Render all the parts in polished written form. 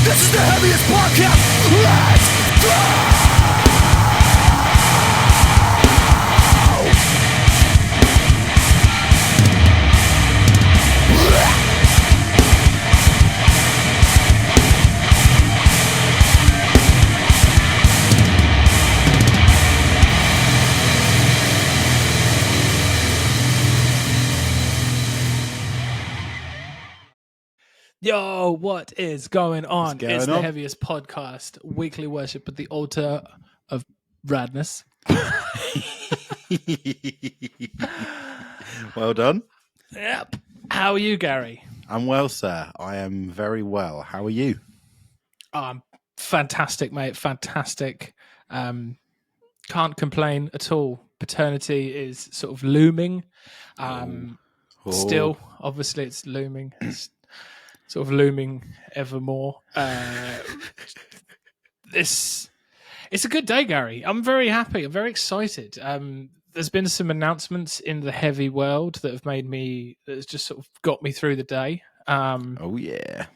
This is the Heavyist podcast. Let's go! Yo, what is going on? It's the on? Heavyist podcast, weekly worship at the altar of radness. Well done. Yep. How are you, Gary? I'm well, sir. I am very well. How are you? Fantastic, mate. Fantastic. Can't complain at all. Paternity is sort of looming. Still, obviously, it's looming. It's sort of looming ever more. It's a good day, Gary. I'm very happy. I'm very excited. There's been some announcements in the heavy world that have made me, that's just sort of got me through the day. Oh yeah.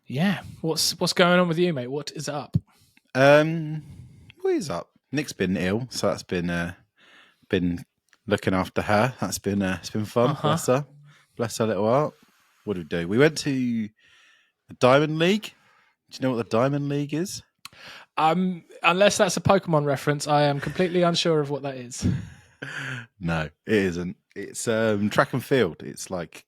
Yeah. What's going on with you, mate? What is up? What is up? Nick's been ill, so that's been looking after her. That's been it's been fun. Bless her little heart. What did we do? We went to the Diamond League. Do you know what the Diamond League is? Unless that's a Pokemon reference, I am completely unsure of what that is. No, it isn't. It's track and field. It's like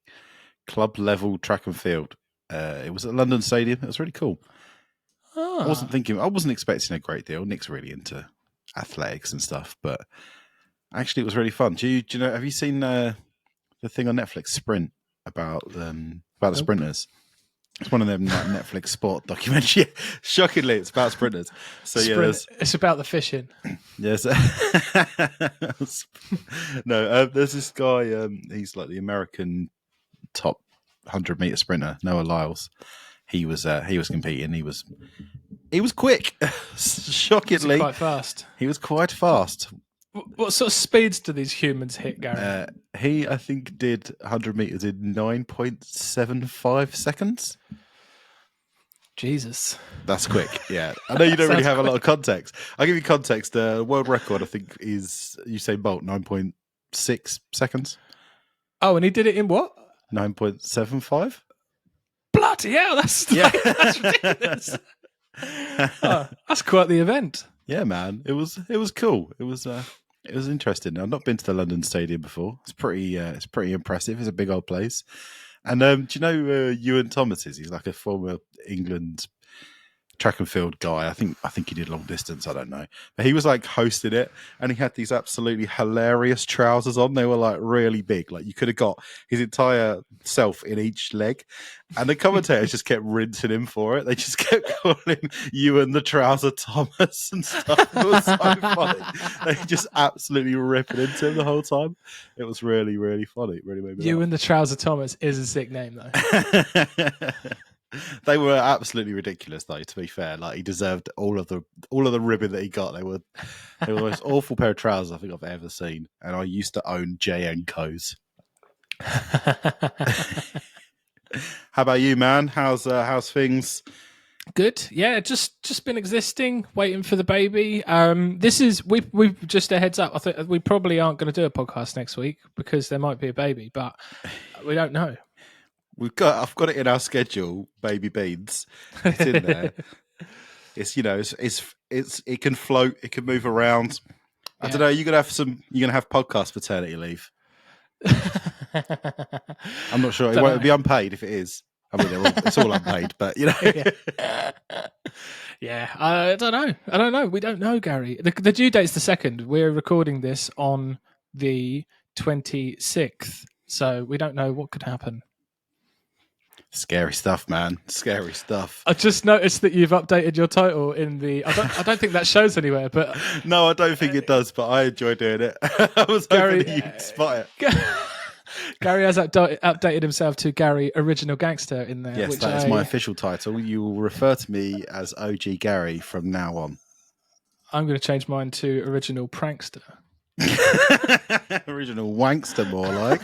club level track and field. It was at London Stadium. It was really cool. I wasn't expecting a great deal. Nick's really into athletics and stuff, but actually it was really fun. Do you know? Have you seen the thing on Netflix, Sprint, about the sprinters? It's one of them like Netflix sport documentaries. Yeah, shockingly, it's about sprinters. So it's about the fishing. Yes. No, there's this guy. He's like the American top 100-meter sprinter, Noah Lyles. He was competing. He was quick. Shockingly, quite fast. He was quite fast. What sort of speeds do these humans hit, Gary? He, I think, did 100 meters in 9.75 seconds. Jesus. That's quick, yeah. I know you don't really have a lot of context. I'll give you context. The world record, I think, is Usain Bolt, 9.6 seconds. Oh, and he did it in what? 9.75. Bloody hell, that's ridiculous. That's quite the event. Yeah, man. It was cool. It was interesting. I've not been to the London Stadium before. It's pretty impressive. It's a big old place. And do you know Ewan Thomas is? He's like a former England track and field guy. I think he did long distance. I don't know. But he was like hosting it, and he had these absolutely hilarious trousers on. They were like really big. Like you could have got his entire self in each leg. And the commentators just kept rinsing him for it. They just kept calling Ewan the Trouser Thomas and stuff. It was so funny. They just absolutely ripping into him the whole time. It was really, really funny. It really made me laugh. Ewan the Trouser Thomas is a sick name, though. They were absolutely ridiculous, though. To be fair, like he deserved all of the ribbon that he got. They were the most awful pair of trousers I think I've ever seen. And I used to own J&Co's. How about you, man? How's things? Good. Yeah, just been existing, waiting for the baby. We've just a heads up. I think we probably aren't going to do a podcast next week because there might be a baby, but we don't know. I've got it in our schedule, baby beans. It's in there. It can float, it can move around. I don't know. You're gonna have podcast paternity leave. I'm not sure. It won't be unpaid if it is. I mean, it's all unpaid, but you know. Yeah, I don't know. We don't know, Gary. The due date's the 2nd. We're recording this on the 26th, so we don't know what could happen. Scary stuff, man. Scary stuff. I just noticed that you've updated your title in the. I don't think that shows anywhere, but no, I don't think it does. But I enjoy doing it. I was hoping that you'd spot it. Gary has updated himself to Gary Original Gangster in there. Yes, that is my official title. You will refer to me as OG Gary from now on. I'm going to change mine to Original Prankster. Original wankster, more like.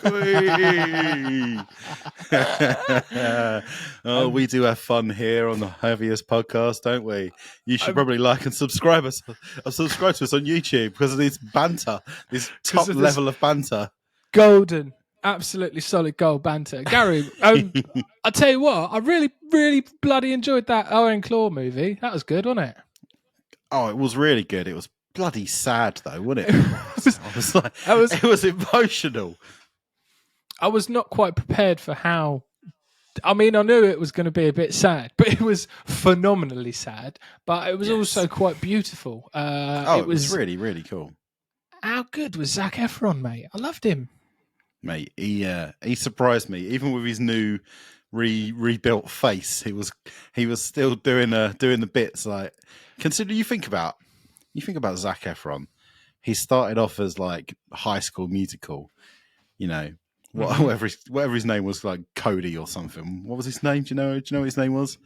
Oh, we do have fun here on the Heaviest podcast, don't we? You should probably like and subscribe to us on YouTube because of this banter, this top level of banter. Golden, absolutely solid gold banter. Gary, I tell you what, I really, really bloody enjoyed that Iron Claw movie. That was good, wasn't it? Oh, it was really good. It was bloody sad though, wasn't it? It was emotional. I was not quite prepared for how. I mean, I knew it was going to be a bit sad, but it was phenomenally sad. But it was also quite beautiful. It was really, really cool. How good was Zac Efron, mate? I loved him. Mate, he surprised me. Even with his new rebuilt face, he was still doing the bits. Like, consider you think about Zac Efron. He started off as like High School Musical, you know, whatever his name was, like Cody or something. What was his name? Do you know what his name was?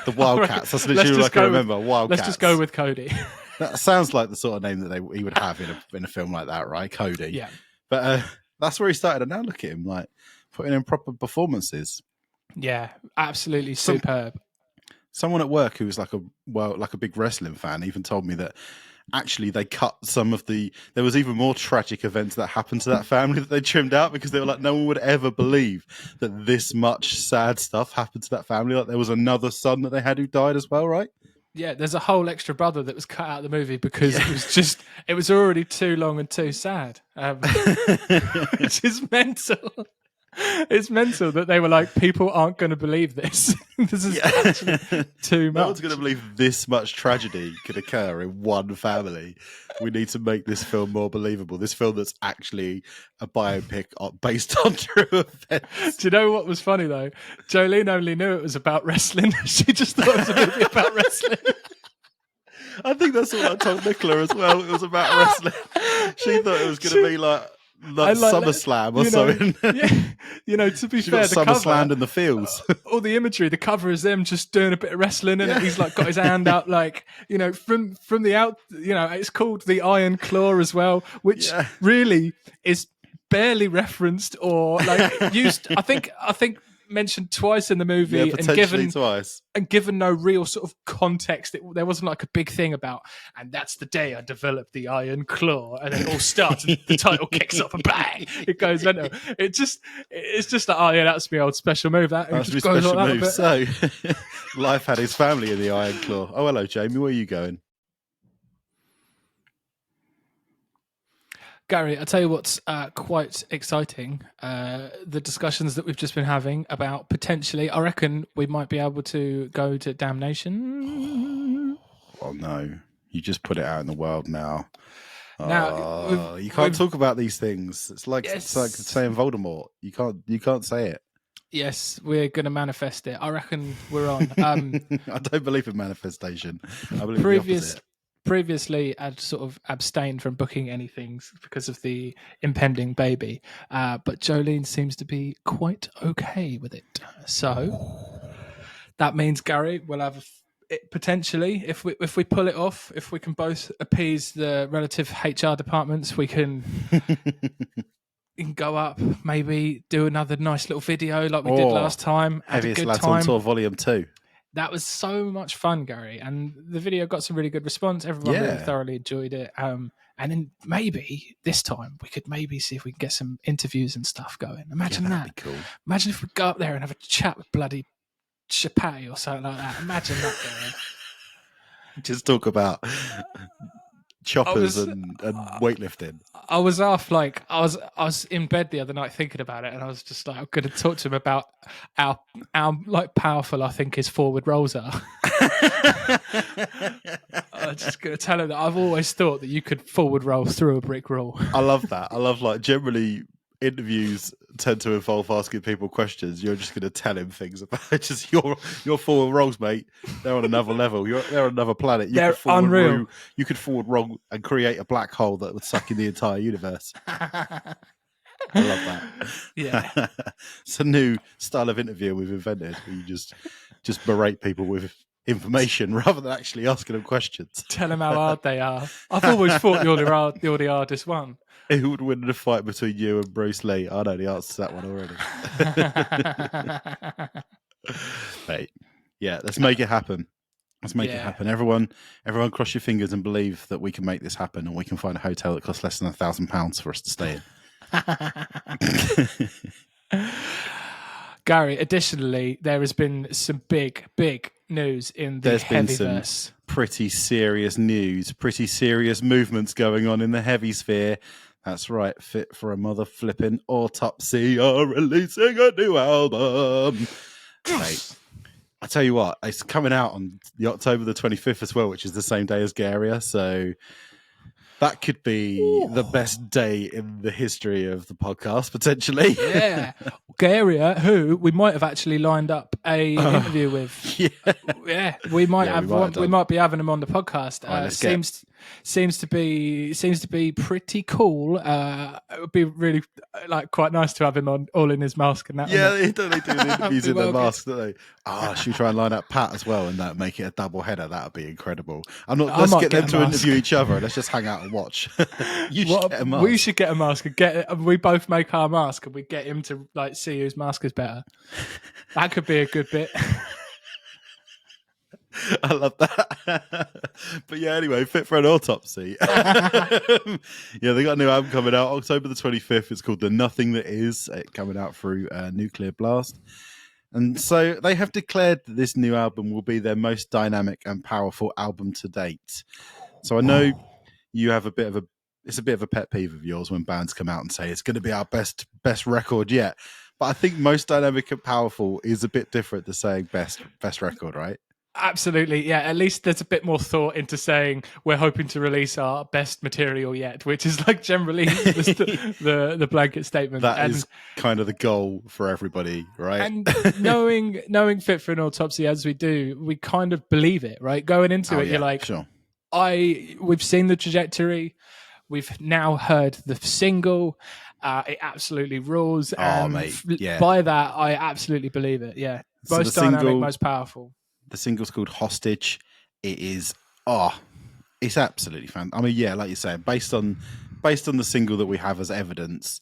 The Wildcats. That's literally all I can remember. Wildcats. Let's just go with Cody. That sounds like the sort of name that he would have in a film like that, right? Cody. Yeah. But that's where he started, and now look at him, like putting in proper performances. Yeah, absolutely superb. Someone at work who was like a big wrestling fan even told me that actually they cut some of there was even more tragic events that happened to that family that they trimmed out because they were like, no one would ever believe that this much sad stuff happened to that family. Like there was another son that they had who died as well, right? Yeah, there's a whole extra brother that was cut out of the movie because it was already too long and too sad, which is mental. It's mental that they were like, people aren't going to believe this. This is actually too much. No one's going to believe this much tragedy could occur in one family. We need to make this film more believable. This film that's actually a biopic based on true events. Do you know what was funny though? Jolene only knew it was about wrestling. She just thought it was a movie about wrestling. I think that's what I told Nicola as well. It was about wrestling. She thought it was going to be like SummerSlam or something. Yeah, to be fair, the SummerSlam cover, in the fields. All the imagery, the cover is them just doing a bit of wrestling, and he's like got his hand up, like from the out. It's called the Iron Claw as well, which really is barely referenced or like used. I think mentioned twice in the movie, and given no real sort of context. There wasn't like a big thing about, and that's the day I developed the Iron Claw, and then it all starts, and the title kicks off, and bang, it goes mental. It's just like, oh yeah, that's my old special move. That's my special move. So, Life had his family in the Iron Claw. Oh, hello, Jamie. Where are you going? Gary, I'll tell you what's quite exciting. The discussions that we've just been having about potentially, I reckon we might be able to go to Damnation. Oh, no. You just put it out in the world now. Now you can't talk about these things. It's like saying Voldemort. You can't say it. Yes, we're going to manifest it. I reckon we're on. I don't believe in manifestation. I believe in the opposite. Previously, I'd sort of abstained from booking anything because of the impending baby, but Jolene seems to be quite okay with it. So that means, Gary, we'll have it potentially, if we pull it off, if we can both appease the relative HR departments, we can go up, maybe do another nice little video like we did last time. Heaviest Lads on Tour Volume 2. That was so much fun, Gary, and the video got some really good response. Everyone really thoroughly enjoyed it. And then maybe this time we could maybe see if we can get some interviews and stuff going. Imagine that. Be cool. Imagine if we go up there and have a chat with bloody Chappelle or something like that. Imagine that, Gary. Just talk about choppers and weightlifting. I was I was in bed the other night thinking about it, and I was just like, I'm going to talk to him about how like powerful I think his forward rolls are. I'm just going to tell him that I've always thought that you could forward roll through a brick wall. I love that. I love, like, generally interviews tend to involve asking people questions. You're just going to tell him things about just your forward rolls, mate. They're on another level. They're on another planet. They're unreal. You could forward roll and create a black hole that would suck in the entire universe. I love that. Yeah. It's a new style of interview we've invented. Where you just berate people with information rather than actually asking them questions. Tell them how hard they are. I've always thought you're the hardest one. Who would win in a fight between you and Bruce Lee? I know the answer to that one already. Mate, yeah, let's make it happen. Let's make it happen. Everyone cross your fingers and believe that we can make this happen, and we can find a hotel that costs less than £1,000 for us to stay in. Gary, additionally, there has been some big news in the Heavyverse. Been some pretty serious news, pretty serious movements going on in the heavy sphere. That's right, Fit for a Mother Flipping Autopsy are releasing a new album. Mate, I tell you what, it's coming out on the October the 25th as well, which is the same day as Garia, so that could be the best day in the history of the podcast, potentially. Yeah. Garia, who we might have actually lined up a interview with. Yeah. We might be having him on the podcast. Right, seems to be pretty cool. It would be really quite nice to have him on all in his mask and that. Yeah, they do the interviews in their masks, don't they? Should we try and line up Pat as well and make it a double header? That would be incredible. Let's get them to interview each other and let's just hang out and watch. Get a mask. We should get a mask and we both make our mask and we get him to see whose mask is better. That could be a good bit. I love that. But yeah, anyway, Fit for an Autopsy. They got a new album coming out October the 25th. It's called The Nothing That Is. It's coming out through Nuclear Blast. And so they have declared that this new album will be their most dynamic and powerful album to date. So I know you have it's a bit of a pet peeve of yours when bands come out and say it's going to be our best record yet. But I think most dynamic and powerful is a bit different to saying best record, right? Absolutely, yeah. At least there's a bit more thought into saying we're hoping to release our best material yet, which is generally the blanket statement. That is kind of the goal for everybody, right? And knowing Fit for an Autopsy as we do, we kind of believe it, right? Going into it, you're like, sure. We've seen the trajectory. We've now heard the single. It absolutely rules. Mate, yeah. By that, I absolutely believe it. Yeah, most dynamic, most powerful. The single's called Hostage. It is, it's absolutely fun. I mean, yeah, like you say, based on the single that we have as evidence,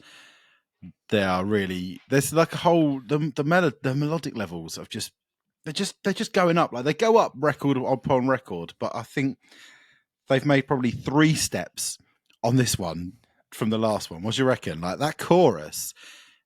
there's like a whole the melodic levels of they're just going up. Like they go up record upon record, but I think they've made probably 3 steps on this one from the last one. What do you reckon? Like that chorus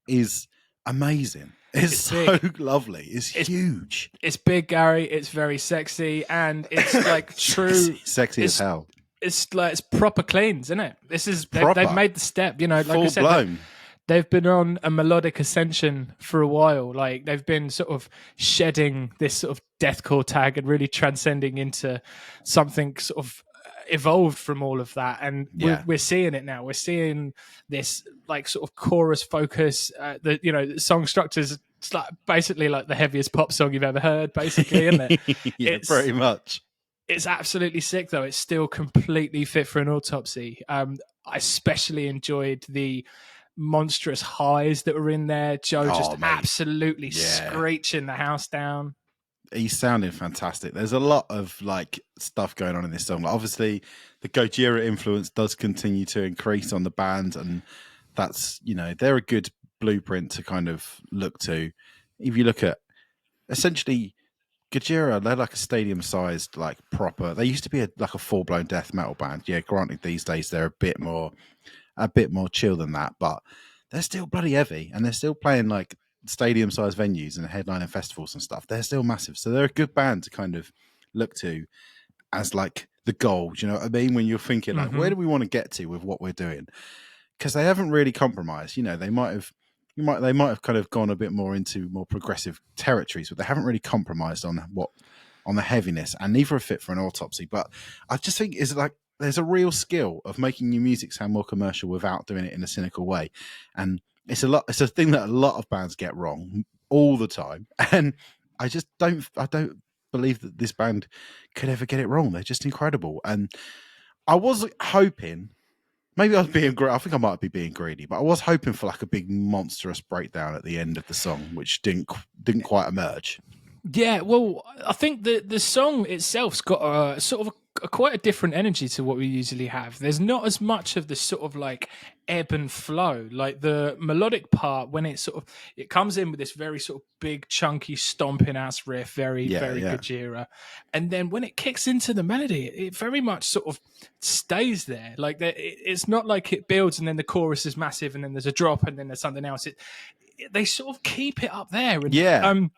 is amazing. It's so lovely. It's huge. It's big, Gary. It's very sexy, and it's true. Sexy as hell. It's it's proper cleans, isn't it? This is they've made the step. Like full I said, blown. They've been on a melodic ascension for a while. They've been sort of shedding this sort of deathcore tag and really transcending into something sort of evolved from all of that, and we're seeing it now. We're seeing this sort of chorus focus. The song structures. It's basically the heaviest pop song you've ever heard, basically, isn't it? It's pretty much. It's absolutely sick, though. It's still completely Fit for an Autopsy. I especially enjoyed the monstrous highs that were in there. Joe absolutely screeching the house down. He's sounding fantastic. There's a lot of stuff going on in this song. Obviously, the Gojira influence does continue to increase on the band, and that's they're a good blueprint to kind of look to. If you look at essentially Gojira, they're like a stadium-sized proper. They used to be a full-blown death metal band. Yeah, granted, these days they're a bit more chill than that, but they're still bloody heavy, and they're still playing stadium-sized venues and headlining festivals and stuff. They're still massive, so they're a good band to kind of look to as the goal. Do you know what I mean? When you're thinking where do we want to get to with what we're doing? Because they haven't really compromised. They might have kind of gone a bit more into more progressive territories, but they haven't really compromised on the heaviness, and neither have Fit for an Autopsy. But I just think there's a real skill of making your music sound more commercial without doing it in a cynical way, and it's a thing that a lot of bands get wrong all the time, and I don't believe that this band could ever get it wrong. They're just incredible, and I was hoping, maybe I was being greedy. I think I might be being greedy, but I was hoping for a big monstrous breakdown at the end of the song, which didn't quite emerge. Yeah, well, I think the song itself's got a sort of quite a different energy to what we usually have. There's not as much of this sort of like ebb and flow. Like the melodic part, when it comes in with this very sort of big, chunky, stomping ass riff, very Gojira, and then when it kicks into the melody, it very much sort of stays there. Like it's not like it builds and then the chorus is massive and then there's a drop and then there's something else. They sort of keep it up there. And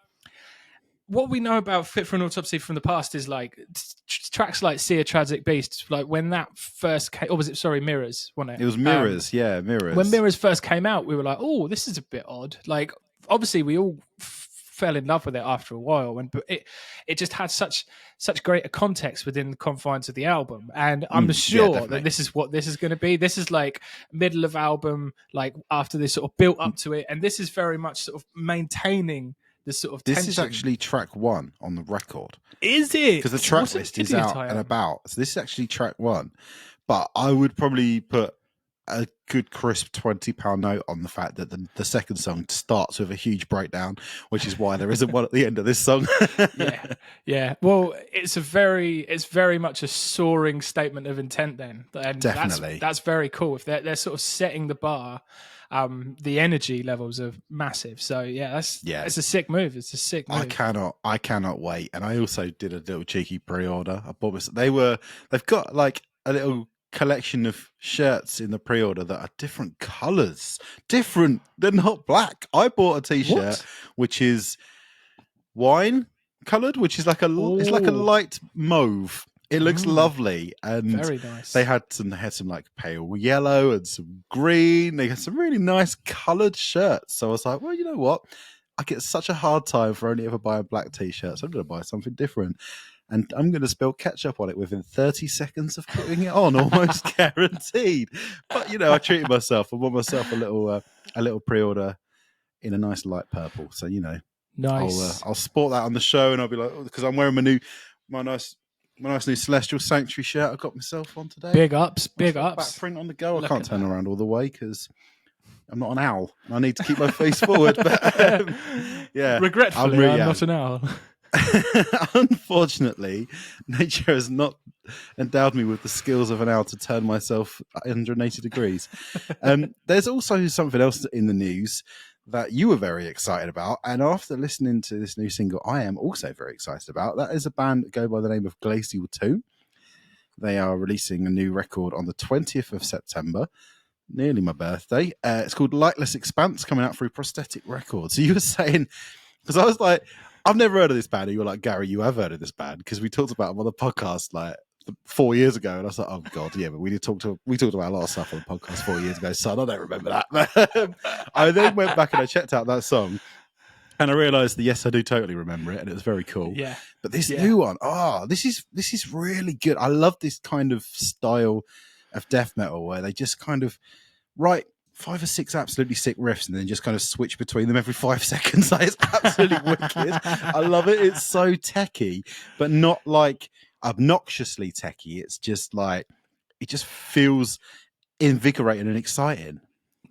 what we know about Fit for an Autopsy from the past is like tracks like See a Tragic Beast, like when that first came, or was it, sorry, Mirrors, wasn't it? It was Mirrors, Mirrors. When Mirrors first came out, we were like, oh, this is a bit odd. Like, obviously, we all fell in love with it after a while, but it just had such greater context within the confines of the album. And I'm sure that this is what this is going to be. This is like middle of album, like after this sort of built up to it, and this is very much sort of maintaining the sort of tension. This is actually track 1 on the record. Is it? Because the track list is out and about. So this is actually track 1. But I would probably put a good crisp £20 note on the fact that the second song starts with a huge breakdown, which is why there isn't one at the end of this song. Yeah. Well, it's very much a soaring statement of intent then. And definitely. That's very cool. If they're sort of setting the bar, the energy levels are massive. So it's a sick move. It's a sick move. I cannot wait. And I also did a little cheeky pre-order. I bought they've got like a little collection of shirts in the pre-order that are different colors. They're not black. I bought a t-shirt which is wine colored, which is like it's like a light mauve. It looks lovely, and very nice. They had some like pale yellow and some green. They had some really nice coloured shirts. So I was like, well, you know what? I get such a hard time for only ever buying black t-shirts. So I'm going to buy something different, and I'm going to spill ketchup on it within 30 seconds of putting it on, almost guaranteed. But I treated myself. I bought myself a little pre-order in a nice light purple. So nice. I'll sport that on the show, and I'll be like, because I'm wearing my nice new Celestial Sanctuary shirt I got myself on today. Big ups. Back print on the go. I can't turn around all the way because I'm not an owl. I need to keep my face forward. But regretfully, I'm not an owl. Unfortunately, nature has not endowed me with the skills of an owl to turn myself 180 degrees. There's also something else in the news that you were very excited about, and after listening to this new single, I am also very excited about. That is a band that go by the name of Glacial Tomb. They are releasing a new record on the 20th of September, nearly my birthday. It's called Lightless Expanse, coming out through Prosthetic Records. So you were saying, because I was like, I've never heard of this band, and you were like, Gary, you have heard of this band, because we talked about them on the podcast like 4 years ago, and I was like, oh god, yeah, but we talked about a lot of stuff on the podcast 4 years ago, son. I don't remember that. I then went back and I checked out that song, and I realised that yes, I do totally remember it, and it was very cool. Yeah. But this new one, this is really good. I love this kind of style of death metal where they just kind of write 5 or 6 absolutely sick riffs and then just kind of switch between them every 5 seconds. Like, it's absolutely wicked. I love it. It's so techie, but not like obnoxiously techie. It's just like, it just feels invigorating and exciting.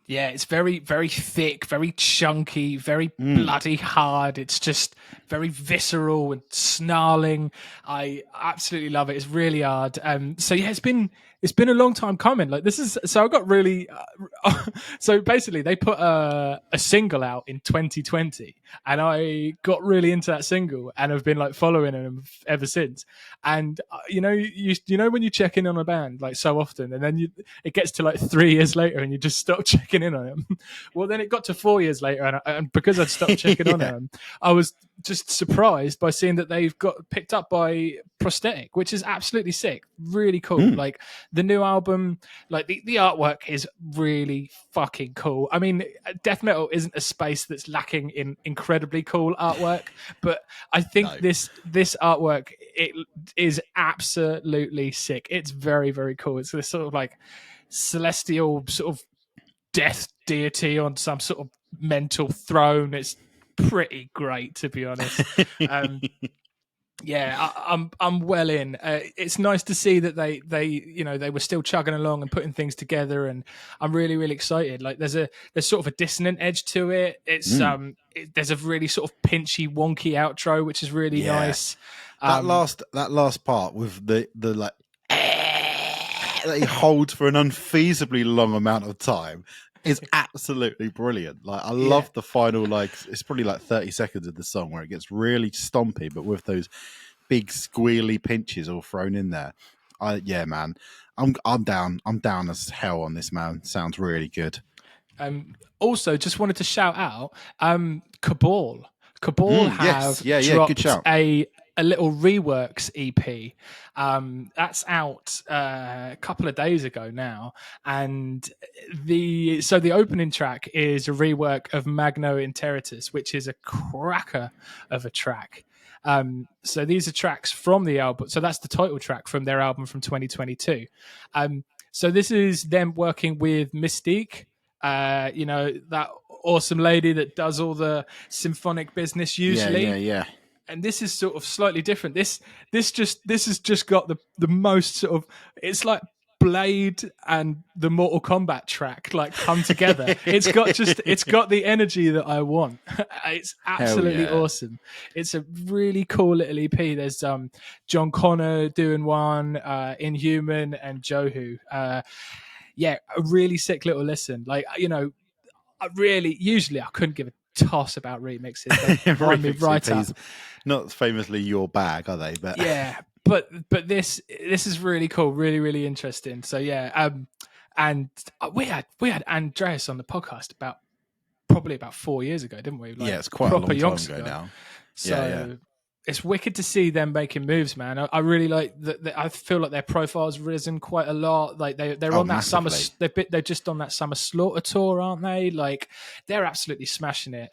Yeah, it's very, very thick, very chunky, very bloody hard. It's just very visceral and snarling. I absolutely love it. It's really hard. So yeah, it's been a long time coming. Like so I got really. So basically, they put a single out in 2020, and I got really into that single, and I've been like following them ever since. And you know when you check in on a band like so often, and then it gets to like 3 years later, and you just stop checking in on them. Well, then it got to 4 years later, and because I'd stopped checking on them, I was just surprised by seeing that they've got picked up by Prosthetic, which is absolutely sick, really cool. Like the new album, like the artwork is really fucking cool. I mean, death metal isn't a space that's lacking in incredibly cool artwork, but I think this artwork, it is absolutely sick. It's very, very cool. It's this sort of like celestial sort of death deity on some sort of mental throne. It's pretty great, to be honest. Yeah, I'm well in. It's nice to see that they they were still chugging along and putting things together, and I'm really excited. Like there's sort of a dissonant edge to it. It's there's a really sort of pinchy, wonky outro, which is really Yeah. nice. That last part with the like that he holds for an unfeasibly long amount of time is absolutely brilliant. Like I love the final, like it's probably like 30 seconds of the song where it gets really stompy, but with those big squealy pinches all thrown in there. Man, I'm down. I'm down as hell on this, man. Sounds really good. Also, just wanted to shout out Cabal. Cabal have good dropped shout. a little reworks EP. That's out a couple of days ago now, and the opening track is a rework of Magno Interitus, which is a cracker of a track. So these are tracks from the album. So that's the title track from their album from 2022. So this is them working with Mystique. That awesome lady that does all the symphonic business usually. Yeah. And this is sort of slightly different. This has just got the most sort of, it's like Blade and the Mortal Kombat track like come together. It's got the energy that I want. It's absolutely awesome. It's a really cool little EP. There's John Connor doing one, Inhuman, and Johu. A really sick little listen. Like, usually I couldn't give a toss about remixes. They wind me right up. Not famously your bag, are they? But yeah, but this is really cool, really interesting. So and we had Andreas on the podcast probably about 4 years ago, didn't we? Like, it's quite a long time ago now. So it's wicked to see them making moves, man. I really like that. I feel like their profile's risen quite a lot. Like they're on that massively. summer. They're just on that summer slaughter tour, aren't they? Like they're absolutely smashing it.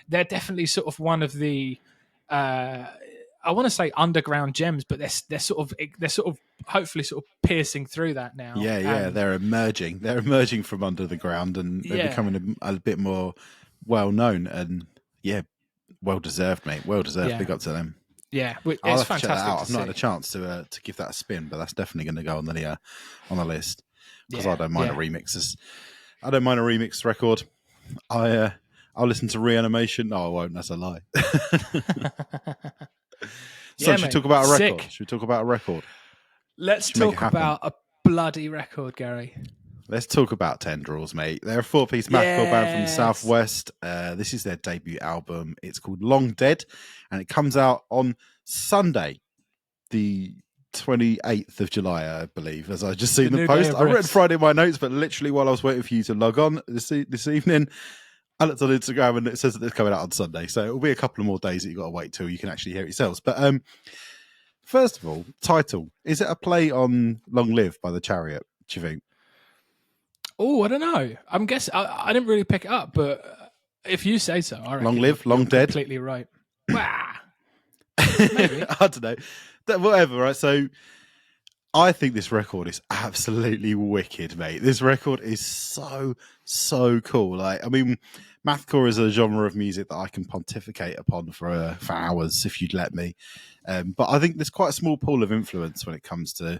They're definitely sort of one of the. I want to say underground gems, but they're sort of hopefully sort of piercing through that now. They're emerging. They're emerging from under the ground, and they're becoming a bit more well known. And well deserved, mate. Well deserved. Big up to them. Yeah, it's I'll have fantastic. to check that out. I've not had a chance to give that a spin, but that's definitely going to go on the list because I don't mind a remix. I don't mind a remix record. I'll listen to Reanimation. No, I won't. That's a lie. So should we talk about a record? Sick. Should we talk about a record? Let's talk about a bloody record, Gary. Let's talk about Tendrils, mate. They're a 4-piece Mathcore band from the Southwest. This is their debut album. It's called Long Dead, and it comes out on Sunday, the 28th of July, I believe, as I just seen the post. I read Friday in my notes, but literally while I was waiting for you to log on this evening, I looked on Instagram and it says that it's coming out on Sunday. So it'll be a couple of more days that you've got to wait till you can actually hear it yourselves. But first of all, title. Is it a play on Long Live by The Chariot, do you think? Oh, I don't know. I'm guessing. I didn't really pick it up, but if you say so, I reckon Long Live, Long Dead. Completely right. Maybe. I don't know. Whatever, right? So I think this record is absolutely wicked, mate. This record is so cool. Like, I mean, Mathcore is a genre of music that I can pontificate upon for hours if you'd let me. But I think there's quite a small pool of influence when it comes to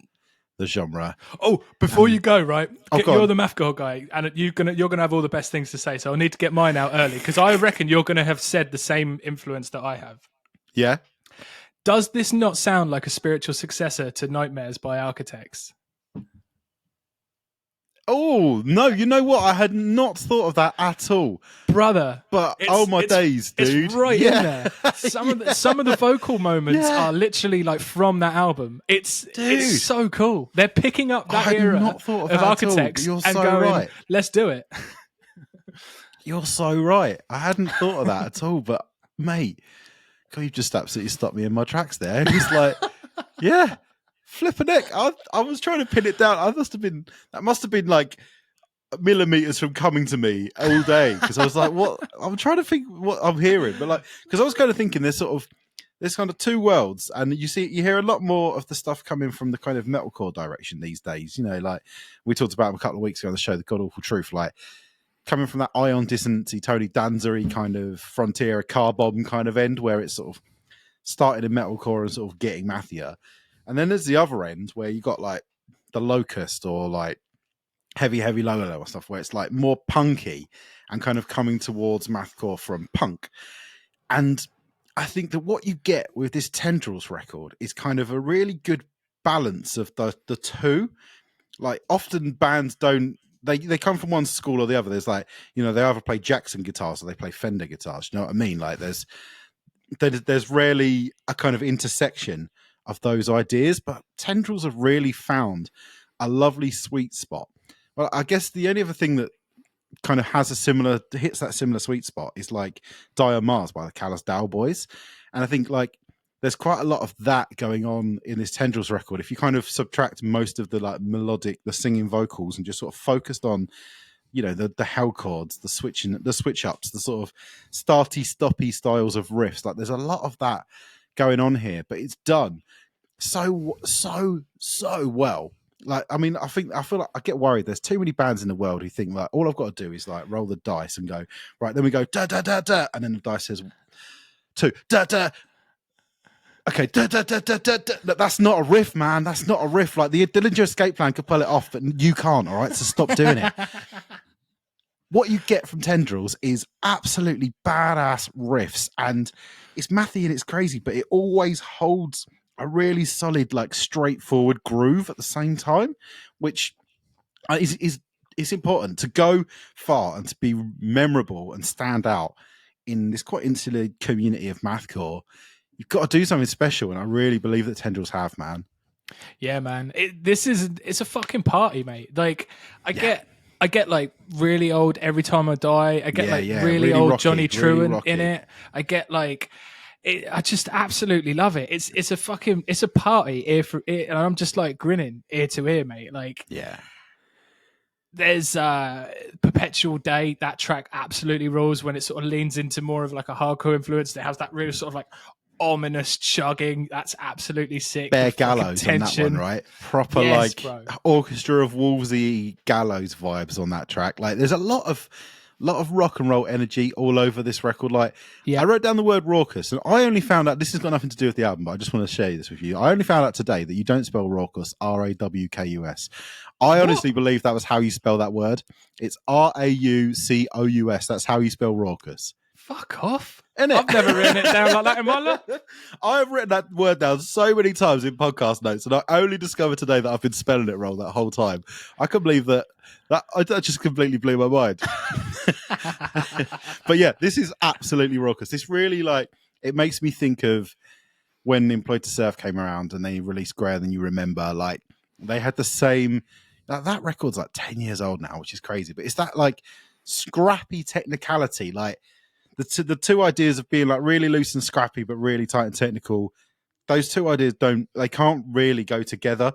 the genre. Oh, before you go, right? You're the Mathcore guy, and you're gonna have all the best things to say. So I need to get mine out early because I reckon you're gonna have said the same influence that I have. Yeah. Does this not sound like a spiritual successor to Nightmares by Architects? Oh, no, you know what? I had not thought of that at all. Brother. But my days, dude. It's right in there. Some of the vocal moments are literally like from that album. It's so cool. They're picking up that era of Architects and going, right. Let's do it. You're so right. I hadn't thought of that at all, but mate, God, you just absolutely stopped me in my tracks there. And it's like, flipping heck. I was trying to pin it down. That must have been like millimeters from coming to me all day. Because I was like, what? I'm trying to think what I'm hearing. But like, because I was kind of thinking there's kind of two worlds. And you hear a lot more of the stuff coming from the kind of metalcore direction these days. You know, like we talked about a couple of weeks ago on the show, The God Awful Truth, like coming from that Ion Dissonance-y, Tony Danza-y kind of Frontier, Car Bomb kind of end where it's sort of started in metalcore and sort of getting mathier. And then there's the other end where you got like the Locust or like heavy low stuff where it's like more punky and kind of coming towards mathcore from punk. And I think that what you get with this Tendrils record is kind of a really good balance of the two. Like often bands don't, they come from one school or the other. There's like, you know, they either play Jackson guitars or they play Fender guitars. You know what I mean? Like there's rarely a kind of intersection of those ideas, but Tendrils have really found a lovely sweet spot. Well, I guess the only other thing that kind of hits that similar sweet spot is like Dire Mars by the Callous Dow Boys. And I think like there's quite a lot of that going on in this Tendrils record. If you kind of subtract most of the like melodic, the singing vocals and just sort of focused on, you know, the hell chords, the switch ups, the sort of starty stoppy styles of riffs, like there's a lot of that going on here, but it's done so well. Like, I mean, I feel like I get worried. There's too many bands in the world who think like all I've got to do is like roll the dice and go, right, then we go da da da da, and then the dice says 2 da da. Okay, da da da da da da. That's not a riff, man. That's not a riff. Like the Dillinger Escape Plan could pull it off, but you can't. All right, so stop doing it. What you get from Tendrils is absolutely badass riffs, and it's mathy and it's crazy, but it always holds a really solid, like straightforward groove at the same time, which is important to go far and to be memorable and stand out in this quite insular community of mathcore. You've got to do something special, and I really believe that Tendrils have, man. Yeah, man. It's a fucking party, mate. Like I get like really old Every Time I Die. I get really old rocky, Johnny Truant really in it. I get like I just absolutely love it. It's a party ear for ear, and I'm just like grinning ear to ear, mate. Like there's Perpetual Day. That track absolutely rules when it sort of leans into more of like a hardcore influence. That has that really sort of like ominous chugging. That's absolutely sick. Bear Gallows on that one, right? Proper Orchestra of Wolvesy Gallows vibes on that track. Like there's a lot of rock and roll energy all over this record. Like I wrote down the word raucous, and I only found out, this has got nothing to do with the album, but I just want to share this with you. I only found out today that you don't spell raucous Rawkus. I honestly believe that was how you spell that word. It's Raucous. That's how you spell raucous. Fuck off. I've never written it down like that in my life. I've written that word down so many times in podcast notes, and I only discovered today that I've been spelling it wrong that whole time. I can believe that just completely blew my mind. But yeah, this is absolutely raucous. This really, like, it makes me think of when Employed to Serve came around and they released Greater Than You Remember. Like, they had the same, that record's like 10 years old now, which is crazy, but it's that like scrappy technicality, like the two ideas of being like really loose and scrappy but really tight and technical. Those two ideas can't really go together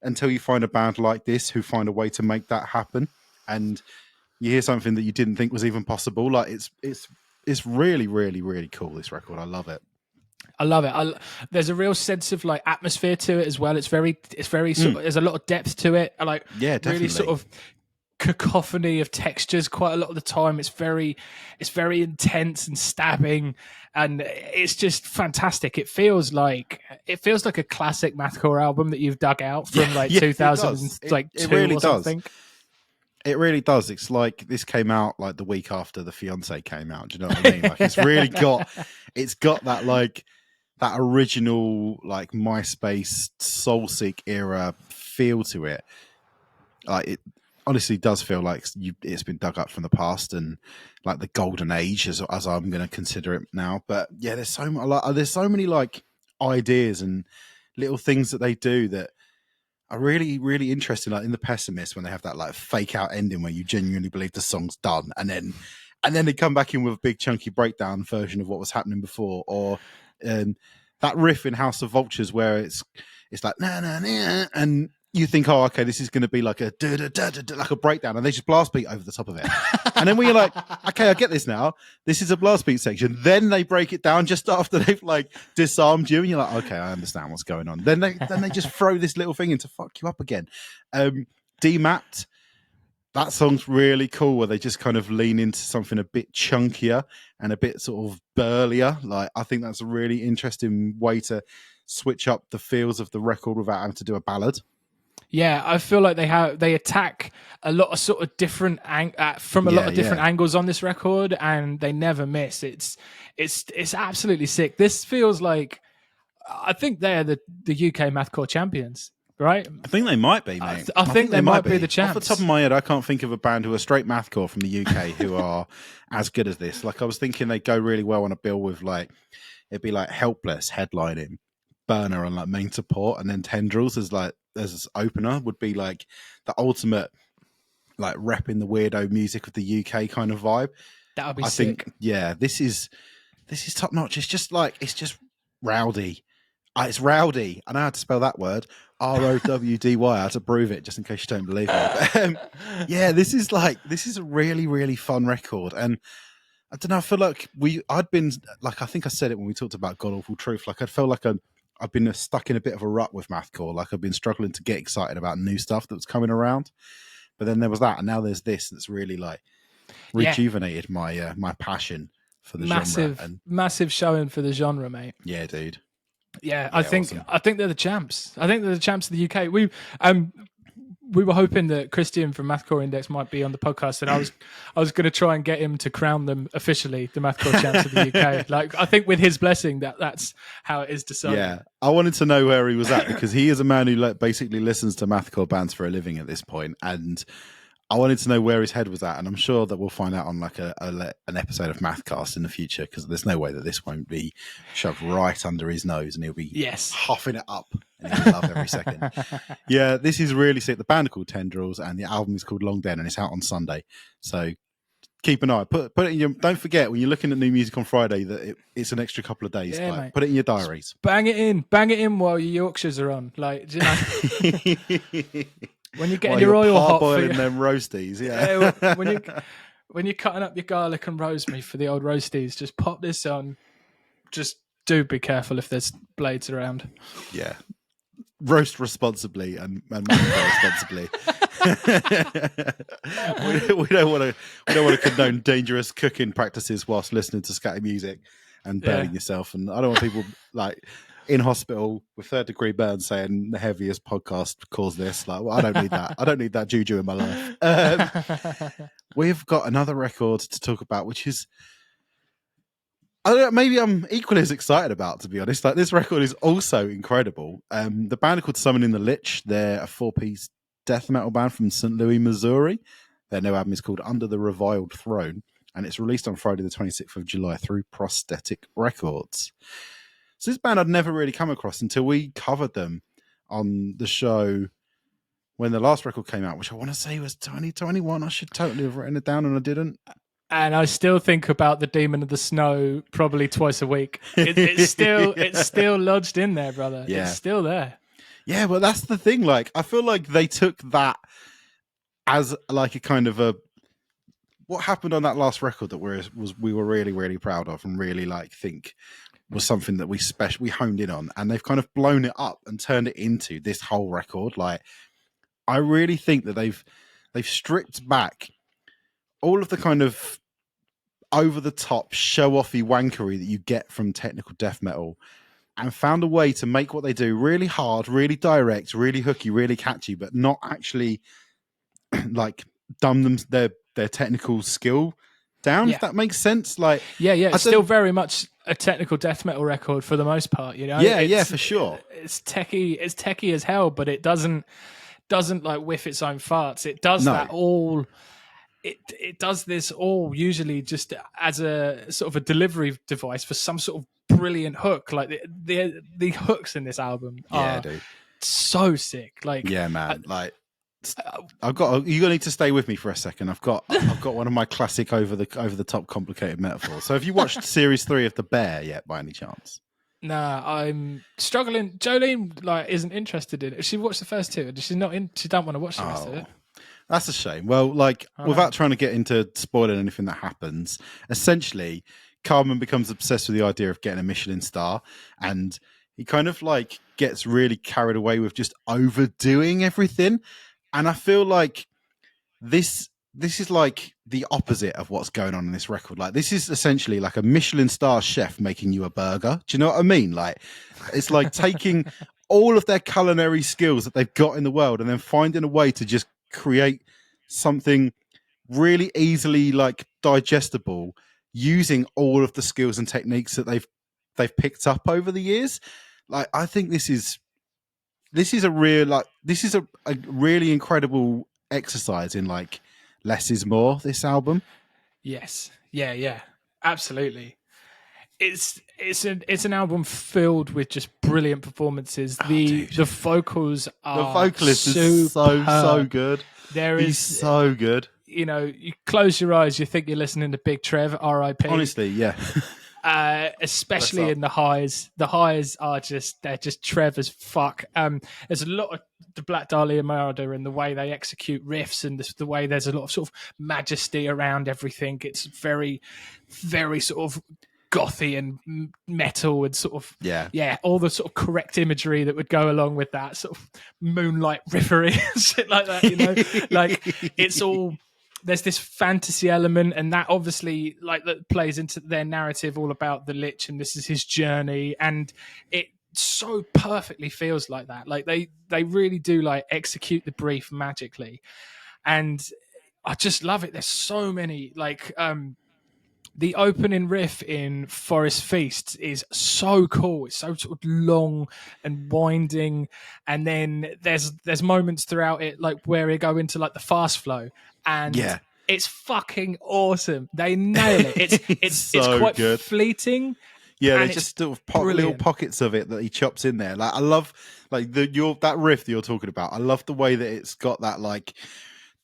until you find a band like this who find a way to make that happen, and you hear something that you didn't think was even possible. Like it's really, really, really cool, this record. I love it. I love it. There's a real sense of like atmosphere to it as well. It's very sort of, there's a lot of depth to it. I like really sort of cacophony of textures quite a lot of the time. It's very intense and stabbing, and it's just fantastic. It feels like a classic mathcore album that you've dug out from 2002 really or something. It really does. It's like this came out like the week after The Fiancé came out. Do you know what I mean? Like it's really got that like that original like MySpace Soulseek era feel to it. Like it honestly does feel like it's been dug up from the past and like the golden age as I'm going to consider it now. But yeah, there's so many like ideas and little things that they do that are really, really interesting. Like in The Pessimist, when they have that like fake out ending where you genuinely believe the song's done, and then they come back in with a big chunky breakdown version of what was happening before, or that riff in House of Vultures where it's like na na na, and you think, oh, okay, this is going to be like a like a breakdown, and they just blast beat over the top of it. And then when you're like, okay, I get this now. This is a blast beat section. Then they break it down just after they've like disarmed you, and you're like, okay, I understand what's going on. Then they just throw this little thing in to fuck you up again. Demapped, that song's really cool, where they just kind of lean into something a bit chunkier and a bit sort of burlier. Like, I think that's a really interesting way to switch up the feels of the record without having to do a ballad. Yeah, I feel like they attack a lot of sort of different from a lot of different angles on this record, and they never miss. It's absolutely sick. This feels like, I think they're the UK Mathcore champions, right? I think they might be, mate. I think they might be the champs. Off the top of my head, I can't think of a band who are straight Mathcore from the UK who are as good as this. Like, I was thinking they'd go really well on a bill with, like, it'd be like Helpless headlining, Burner on like main support, and then Tendrils as opener would be like the ultimate, like, repping the weirdo music of the UK kind of vibe. That would be sick. This is top notch. It's just rowdy. It's rowdy. I know how to spell that word. ROWDY. I had to prove it just in case you don't believe me. But, this is a really, really fun record. And I don't know, I feel like I'd been, like, I think I said it when we talked about God Awful Truth. Like, I felt like I've been stuck in a bit of a rut with Mathcore. Like, I've been struggling to get excited about new stuff that was coming around. But then there was that, and now there's this that's really, like, rejuvenated my my passion for the genre. And massive showing for the genre, mate. Yeah, dude. Yeah, I think they're the champs. I think they're the champs of the UK. We were hoping that Christian from Mathcore Index might be on the podcast, and I was going to try and get him to crown them officially the Mathcore champs of the UK. Like, I think with his blessing, that's how it is decided. Yeah, I wanted to know where he was at, because he is a man who basically listens to Mathcore bands for a living at this point, and I wanted to know where his head was at, and I'm sure that we'll find out on like an episode of Mathcast in the future, because there's no way that this won't be shoved right under his nose and he'll be huffing it up and he'll love every second. Yeah, this is really sick. The band are called Tendrils and the album is called Long Den, and it's out on Sunday. So keep an eye. Put it in your. Don't forget when you're looking at new music on Friday that it's an extra couple of days. Yeah, like, put it in your diaries. Bang it in while your Yorkshires are on. Like, do you know. When you're getting your oil hot for them roasties, when you're cutting up your garlic and rosemary for the old roasties, just pop this on. Just do be careful if there's blades around. Yeah, roast responsibly and responsibly. we don't want to condone dangerous cooking practices whilst listening to scatty music and burning yourself. And I don't want people like in hospital with third-degree burns saying the Heavyist podcast caused this. Like, well, I don't need that. I don't need that juju in my life. We've got another record to talk about, which is, I don't know, maybe I'm equally as excited about, to be honest. Like, this record is also incredible. The band are called Summoning the Lich. They're a 4-piece death metal band from St. Louis, Missouri. Their new album is called Under the Reviled Throne, and it's released on Friday the 26th of July through Prosthetic Records. So this band I'd never really come across until we covered them on the show when the last record came out, which I want to say was 2021. I should totally have written it down and I didn't. And I still think about the Demon of the Snow probably twice a week. It's still lodged in there, brother. Yeah. It's still there. Yeah, but that's the thing. Like, I feel like they took that as like a kind of a what happened on that last record that we were really, really proud of and really like think was something that we honed in on, and they've kind of blown it up and turned it into this whole record. Like, I really think that they've stripped back all of the kind of over the top show offy wankery that you get from technical death metal, and found a way to make what they do really hard, really direct, really hooky, really catchy, but not actually like dumb them their technical skill down, if that makes sense. Like, it's still very much a technical death metal record for the most part, you know. Yeah, for sure. It's techie as hell, but it doesn't like whiff its own farts. It does that all. It does this all usually just as a sort of a delivery device for some sort of brilliant hook. Like the hooks in this album are so sick. Like, yeah, man. You're gonna need to stay with me for a second. I've got one of my classic over the top complicated metaphors. So have you watched series 3 of The Bear yet, by any chance? Nah, I'm struggling. Jolene isn't interested in it. She watched the first 2. She's not in. She don't want to watch the rest of it. That's a shame. Well, without trying to get into spoiling anything that happens, essentially, Carmen becomes obsessed with the idea of getting a Michelin star, and he kind of gets really carried away with just overdoing everything. And I feel like this is like the opposite of what's going on in this record. Like, this is essentially like a Michelin star chef making you a burger. Do you know what I mean? Like, it's like taking all of their culinary skills that they've got in the world and then finding a way to just create something really easily like digestible using all of the skills and techniques that they've picked up over the years. Like, I think this is a really incredible exercise in like less is more, this album. Yes. Yeah. Absolutely. It's an album filled with just brilliant performances. The vocals are The vocalist is so good. He's so good. You know, you close your eyes, you think you're listening to Big Trev, R.I.P. Honestly, yeah. Especially in the highs. The highs are they're just Trev as fuck. There's a lot of the Black Dahlia Murder and the way they execute riffs and the way there's a lot of sort of majesty around everything. It's very, very sort of gothy and metal and sort of all the sort of correct imagery that would go along with that sort of moonlight riffery and shit like that, you know. Like, it's all, there's this fantasy element, and that obviously like that plays into their narrative all about the Lich and this is his journey, and it so perfectly feels like that. Like they really do like execute the brief magically, and I just love it. There's so many like the opening riff in Forest Feast is so cool. It's so sort of long and winding, and then there's moments throughout it like where they go into like the fast flow, and it's fucking awesome. They nail it. It's quite good. Fleeting. Yeah, there's just sort of little pockets of it that he chops in there. Like, I love like that riff that you're talking about. I love the way that it's got that like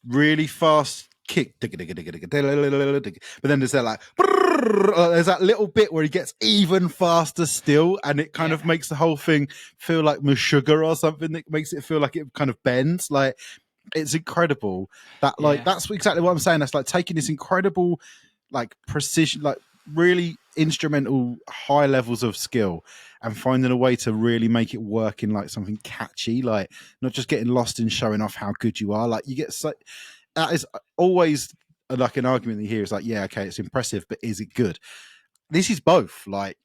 really fast kick, but then there's that like there's that little bit where he gets even faster still, and it kind of makes the whole thing feel like Meshuggah or something. That makes it feel like it kind of bends. Like, it's incredible. That like that's exactly what I'm saying. That's like taking this incredible like precision, like really instrumental high levels of skill, and finding a way to really make it work in like something catchy, like not just getting lost in showing off how good you are. Like, you get so that is always like an argument that you hear is like, yeah, okay, it's impressive, but is it good? This is both, like,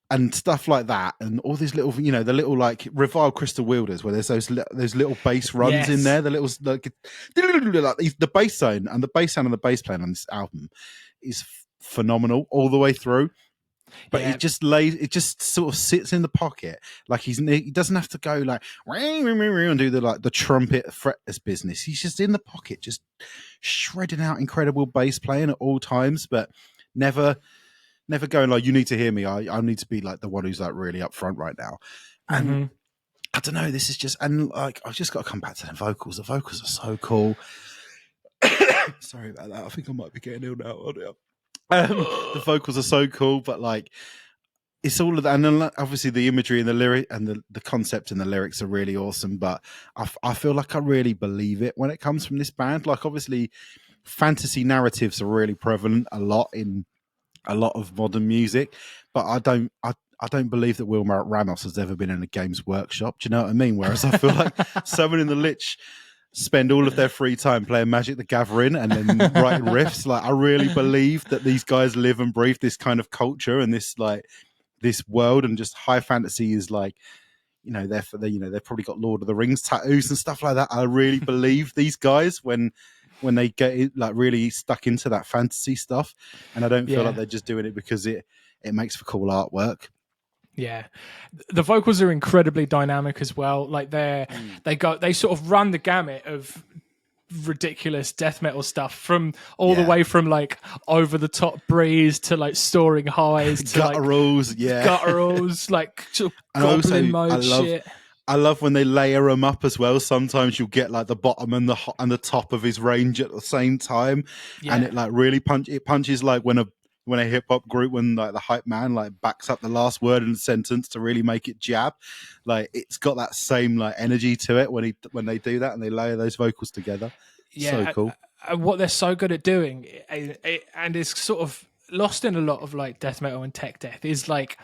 and stuff like that, and all these little, you know, the little like Reviled Crystal Wielders, where there's those little bass runs in there, the little like the bass zone and the bass sound and the bass playing on this album is phenomenal all the way through. But it just sort of sits in the pocket, like he doesn't have to go like and do the trumpet fretless business. He's just in the pocket, just shredding out incredible bass playing at all times, but never going like, you need to hear me. I need to be like the one who's like really up front right now. And I don't know, this is just, and like, I've just got to come back to the vocals. The vocals are so cool. Sorry about that. I think I might be getting ill now. The vocals are so cool, but like, it's all of that, and then obviously the imagery and the lyric and the concept and the lyrics are really awesome. But I feel like I really believe it when it comes from this band. Like, obviously, fantasy narratives are really prevalent a lot in a lot of modern music, but I don't believe that Will Ramos has ever been in a Games Workshop. Do you know what I mean? Whereas I feel like Summoning the Lich spend all of their free time playing Magic the Gathering and then writing riffs. Like, I really believe that these guys live and breathe this kind of culture and this like this world, and just high fantasy is like, you know, they've probably got Lord of the Rings tattoos and stuff like that. I really believe these guys when they get like really stuck into that fantasy stuff, and I don't feel like they're just doing it because it makes for cool artwork. Yeah, the vocals are incredibly dynamic as well. Like they sort of run the gamut of ridiculous death metal stuff from all the way from like over the top breeze to like soaring highs to gutturals, gutturals, like sort of goblin mode shit. I love when they layer them up as well. Sometimes you'll get like the bottom and the top of his range at the same time, and it like really punches like when a hip hop group, when like the hype man like backs up the last word in the sentence to really make it jab. Like, it's got that same like energy to it when they do that and they layer those vocals together. So cool. What they're so good at doing, and it's sort of lost in a lot of like death metal and tech death, is like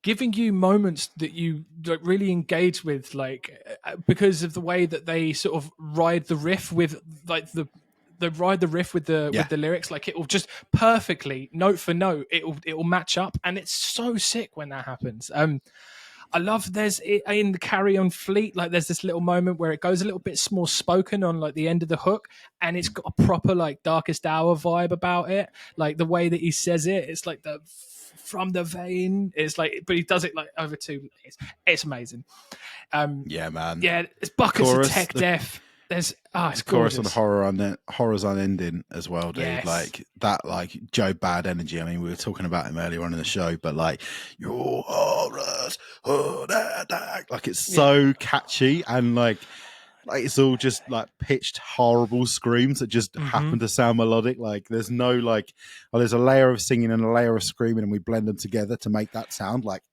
giving you moments that you like really engage with, like because of the way that they sort of ride the riff with like the ride the riff with the lyrics. Like it will just perfectly note for note, it will match up, and it's so sick when that happens. I love there's in the Carry On Fleet, like there's this little moment where it goes a little bit more spoken on like the end of the hook, and it's got a proper like Darkest Hour vibe about it. Like the way that he says it, it's like the from the vein. It's like, but he does it like over 2 minutes. It's amazing. Yeah, man. Yeah, it's buckets Chorus, of tech death. There's it's chorus gorgeous. on Horror's Unending as well, dude. Yes. Like that, like Joe Bad energy. I mean, we were talking about him earlier on in the show, but like your horrors, like it's so catchy, and like it's all just like pitched horrible screams that just happen to sound melodic. Like there's no like, oh, there's a layer of singing and a layer of screaming, and we blend them together to make that sound. Like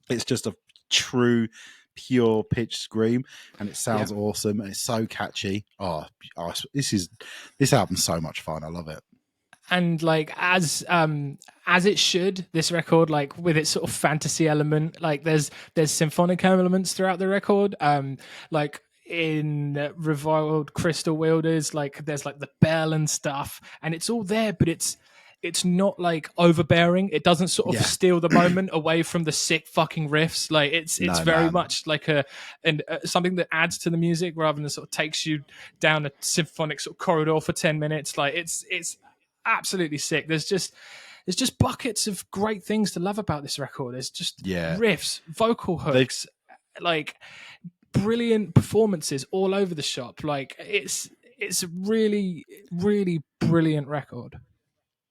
it's just a true pure pitch scream, and it sounds awesome, and it's so catchy. This album's so much fun. I love it. And like as it should, this record, like with its sort of fantasy element, like there's symphonic elements throughout the record, like in Reviled Crystal Wielders, like there's like the bell and stuff, and it's all there, but it's not like overbearing. It doesn't sort of steal the moment away from the sick fucking riffs. Like it's very much like something that adds to the music rather than sort of takes you down a symphonic sort of corridor for 10 minutes. Like it's absolutely sick. There's just buckets of great things to love about this record. There's just riffs, vocal hooks, like brilliant performances all over the shop. Like it's a really, really brilliant record.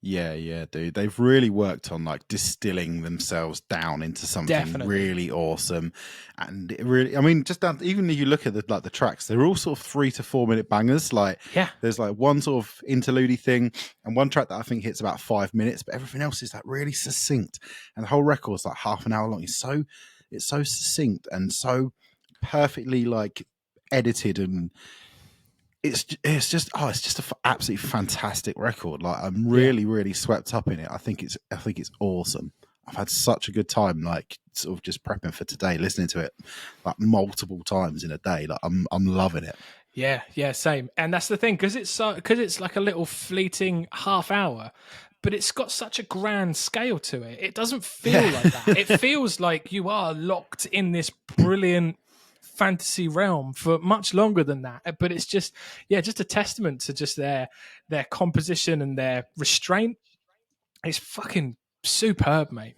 Yeah, dude. They've really worked on like distilling themselves down into something really awesome, and it really, I mean, just down, even if you look at the tracks, they're all sort of 3 to 4 minute bangers. Like, there's like one sort of interlude thing, and one track that I think hits about 5 minutes, but everything else is like really succinct, and the whole record's like half an hour long. It's so succinct and so perfectly like edited, and it's just an absolutely fantastic record. Like I'm really swept up in it. I think it's awesome. I've had such a good time, like sort of just prepping for today, listening to it like multiple times in a day. Like I'm loving it. Yeah, same. And that's the thing, because it's like a little fleeting half hour, but it's got such a grand scale to it. It doesn't feel like that. It feels like you are locked in this brilliant fantasy realm for much longer than that. But it's just a testament to just their composition and their restraint. It's fucking superb, mate.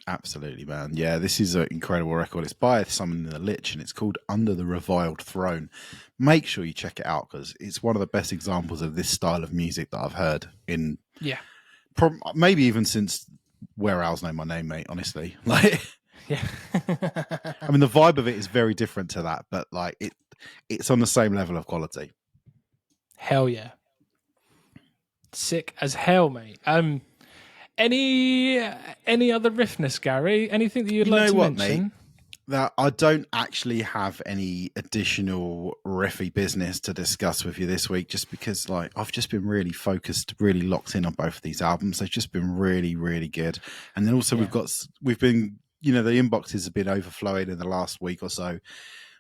Absolutely, man. Yeah, this is an incredible record. It's by Summoning the Lich, and it's called Under the Reviled Throne. Make sure you check it out, because it's one of the best examples of this style of music that I've heard in maybe even since Where Owls Know My Name, mate, honestly. Like, I mean, the vibe of it is very different to that, but like it's on the same level of quality. Hell yeah. Sick as hell, mate. Any other riffness, Gary? Anything that you'd like to mention? Mate? That I don't actually have any additional riffy business to discuss with you this week, just because like I've just been really focused, really locked in on both of these albums. They've just been really, really good. And then also we've been, you know, the inboxes have been overflowing in the last week or so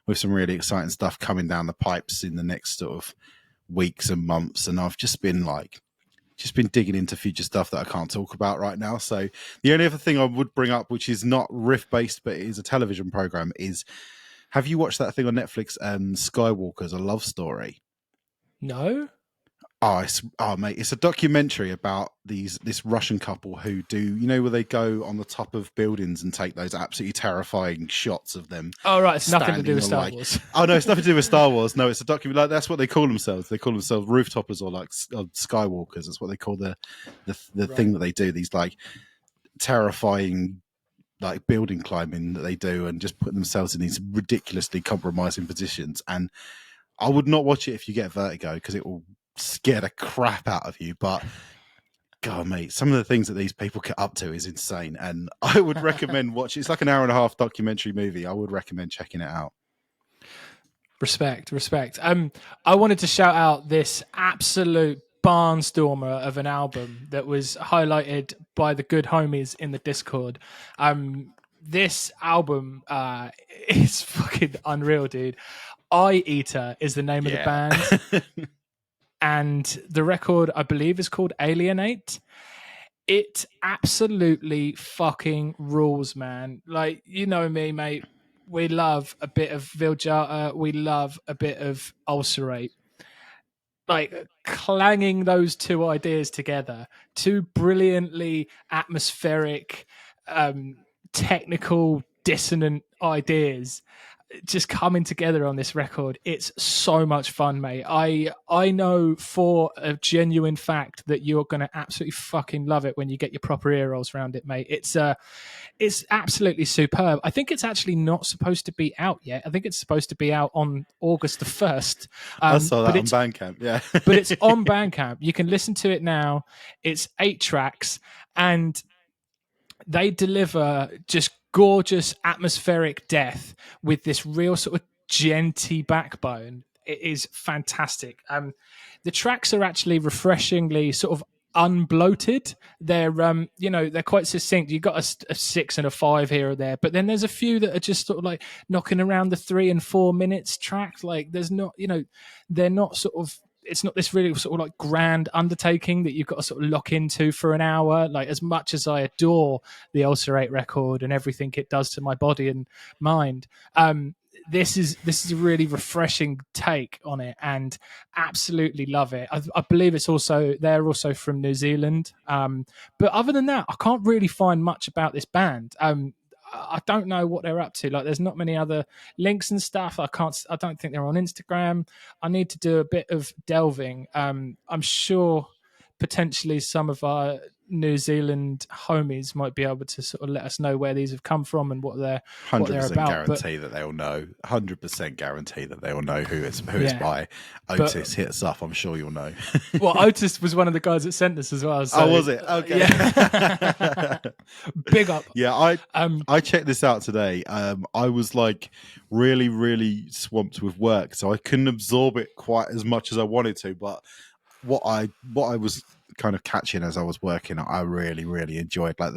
with some really exciting stuff coming down the pipes in the next sort of weeks and months. And I've just been digging into future stuff that I can't talk about right now. So the only other thing I would bring up, which is not riff based, but it is a television program, is, have you watched that thing on Netflix, Skywalker's A Love Story? No. Mate, it's a documentary about this Russian couple who do, you know, where they go on the top of buildings and take those absolutely terrifying shots of them. Oh, right. It's nothing to do with Star Wars. Oh, no, it's nothing to do with Star Wars. No, it's a documentary. Like, that's what they call themselves. They call themselves rooftoppers, or like Skywalkers. That's what they call the thing that they do. These like terrifying like building climbing that they do, and just put themselves in these ridiculously compromising positions. And I would not watch it if you get vertigo, because it will scare the crap out of you. But God, mate, some of the things that these people get up to is insane, and I would recommend watching. It's like an 1.5-hour documentary movie. I would recommend checking it out. Respect. I wanted to shout out this absolute barnstormer of an album that was highlighted by the good homies in the Discord. this album is fucking unreal, dude. Eye Eater is the name of the band, and the record I believe is called Alienate. It absolutely fucking rules, man. Like, you know me, mate. We love a bit of Viljata. We love a bit of Ulcerate. Like, clanging those two ideas together, two brilliantly atmospheric, technical, dissonant ideas just coming together on this record. It's so much fun, mate. I know for a genuine fact that you're going to absolutely fucking love it when you get your proper ear rolls around it, mate. It's absolutely superb. I think it's actually not supposed to be out yet. I think it's supposed to be out on August the 1st. I saw that on Bandcamp, yeah. But it's on Bandcamp. You can listen to it now. It's 8 tracks, and they deliver just gorgeous atmospheric death with this real sort of genty backbone. It is fantastic. The tracks are actually refreshingly sort of unbloated. They're they're quite succinct. You've got a 6 and a 5 here or there, but then there's a few that are just sort of like knocking around the 3 and 4 minutes track. Like, there's not, they're not sort of, it's not this really sort of like grand undertaking that you've got to sort of lock into for an hour. Like, as much as I adore the Ulcerate record and everything it does to my body and mind, this is a really refreshing take on it, and absolutely love it. I believe they're also from New Zealand. But other than that, I can't really find much about this band. I don't know what they're up to. Like, there's not many other links and stuff. I don't think they're on Instagram. I need to do a bit of delving. I'm sure potentially some of our New Zealand homies might be able to sort of let us know where these have come from and what they're 100% about. guarantee that they'll know. 100% guarantee that they will know who it's by. Otis, hit us up. I'm sure you'll know. Well, Otis was one of the guys that sent us as well. So, oh, was it? Okay. Yeah. Big up. Yeah, I checked this out today. I was like really, really swamped with work, so I couldn't absorb it quite as much as I wanted to. But what I was kind of catching as I was working, I really, really enjoyed. Like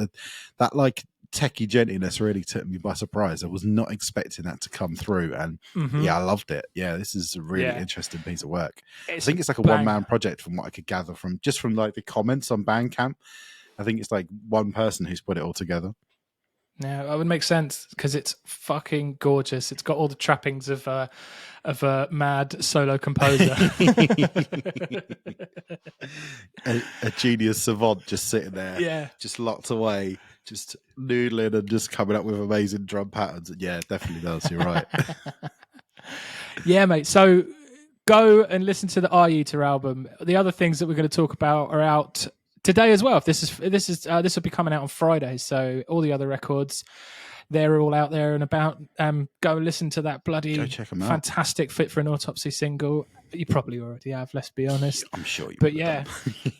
that like techie gentiness really took me by surprise. I was not expecting that to come through, and yeah, I loved it. Yeah, this is a really interesting piece of work. I think it's like a one-man project from what I could gather from like the comments on Bandcamp. I think it's like one person who's put it all together. Yeah, that would make sense because it's fucking gorgeous. It's got all the trappings of a mad solo composer. a genius savant just sitting there, just locked away, just noodling and just coming up with amazing drum patterns. Yeah, definitely does. You're right. Yeah, mate. So go and listen to the Eye Eater album. The other things that we're going to talk about are out today as well. This will be coming out on Friday, so all the other records, they're all out there and about. Go listen to that bloody fantastic Fit for an Autopsy single. You probably already have, let's be honest. I'm sure you. But yeah,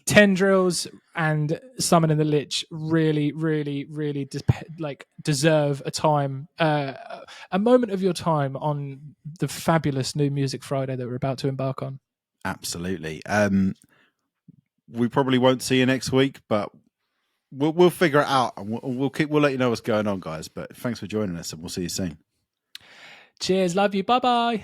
Tendrils and Summoning the Lich really, really, really deserve a time, a moment of your time on the fabulous new Music Friday that we're about to embark on. Absolutely. We probably won't see you next week, but we'll figure it out, and we'll let you know what's going on, guys. But thanks for joining us, and we'll see you soon. Cheers, love you, bye.